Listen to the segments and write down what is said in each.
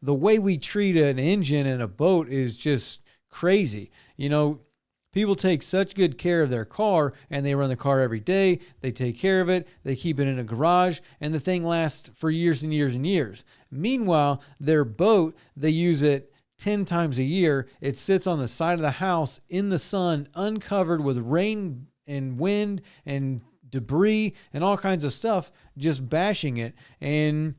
the way we treat an engine in a boat is just crazy. People take such good care of their car, and they run the car every day. They take care of it. They keep it in a garage, and the thing lasts for years and years and years. Meanwhile, their boat, they use it 10 times a year. It sits on the side of the house in the sun, uncovered with rain and wind and debris and all kinds of stuff, just bashing it. And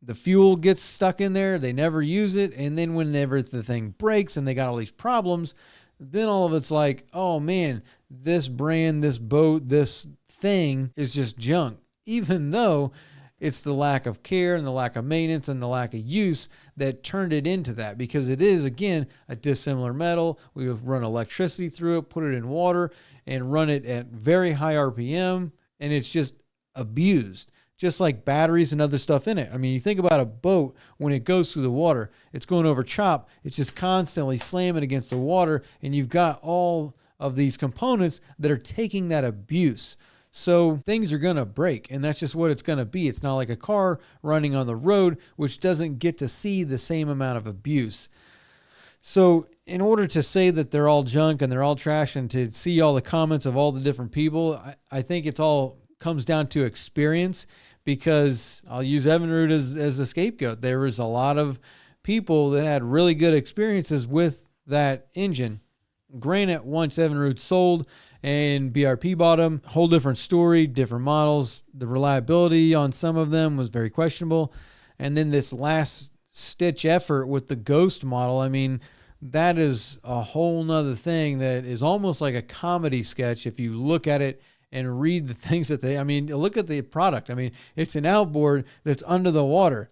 the fuel gets stuck in there. They never use it. And then whenever the thing breaks and they got all these problems, then all of it's like, oh man, this brand, this boat, this thing is just junk. Even though it's the lack of care and the lack of maintenance and the lack of use that turned it into that, because it is, again, a dissimilar metal. We have run electricity through it, put it in water, and run it at very high RPM, and it's just abused. Just like batteries and other stuff in it. I mean, you think about a boat when it goes through the water, it's going over chop. It's just constantly slamming against the water, and you've got all of these components that are taking that abuse. So things are going to break, and that's just what it's going to be. It's not like a car running on the road, which doesn't get to see the same amount of abuse. So in order to say that they're all junk and they're all trash, and to see all the comments of all the different people, I think it's all comes down to experience, because I'll use Evinrude as the scapegoat. There was a lot of people that had really good experiences with that engine. Granted, once Evinrude sold and BRP bought them, whole different story, different models. The reliability on some of them was very questionable. And then this last stitch effort with the Ghost model, I mean, that is a whole nother thing that is almost like a comedy sketch if you look at it and read the things that look at the product. I mean, it's an outboard that's under the water.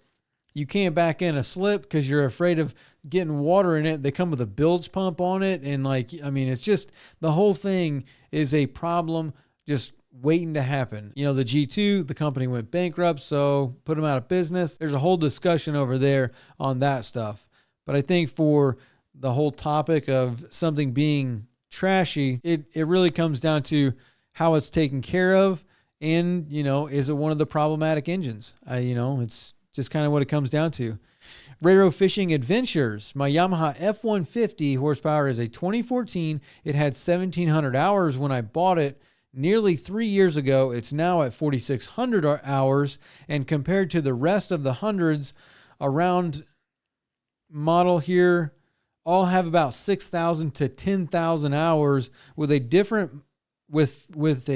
You can't back in a slip because you're afraid of getting water in it. They come with a bilge pump on it. And it's just, the whole thing is a problem just waiting to happen. The G2, the company went bankrupt, so put them out of business. There's a whole discussion over there on that stuff. But I think for the whole topic of something being trashy, it really comes down to how it's taken care of, and, is it one of the problematic engines? It's just kind of what it comes down to. Railroad Fishing Adventures. My Yamaha F-150 horsepower is a 2014. It had 1,700 hours when I bought it nearly 3 years ago. It's now at 4,600 hours, and compared to the rest of the hundreds around model here, all have about 6,000 to 10,000 hours with a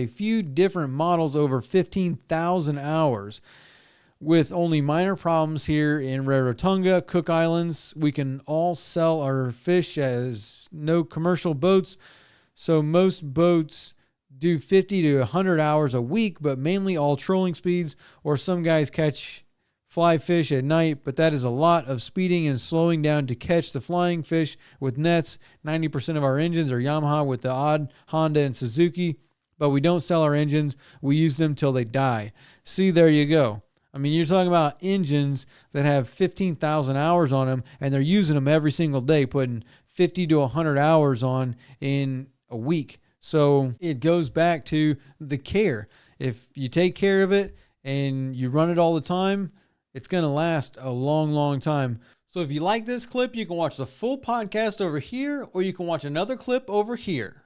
few different models over 15,000 hours. With only minor problems here in Rarotonga, Cook Islands. We can all sell our fish as no commercial boats. So most boats do 50 to 100 hours a week, but mainly all trolling speeds, or some guys catch fly fish at night, but that is a lot of speeding and slowing down to catch the flying fish with nets. 90% of our engines are Yamaha, with the odd Honda and Suzuki, but we don't sell our engines. We use them till they die. See, there you go. I mean, you're talking about engines that have 15,000 hours on them, and they're using them every single day, putting 50 to 100 hours on in a week. So it goes back to the care. If you take care of it and you run it all the time, it's going to last a long, long time. So if you like this clip, you can watch the full podcast over here, or you can watch another clip over here.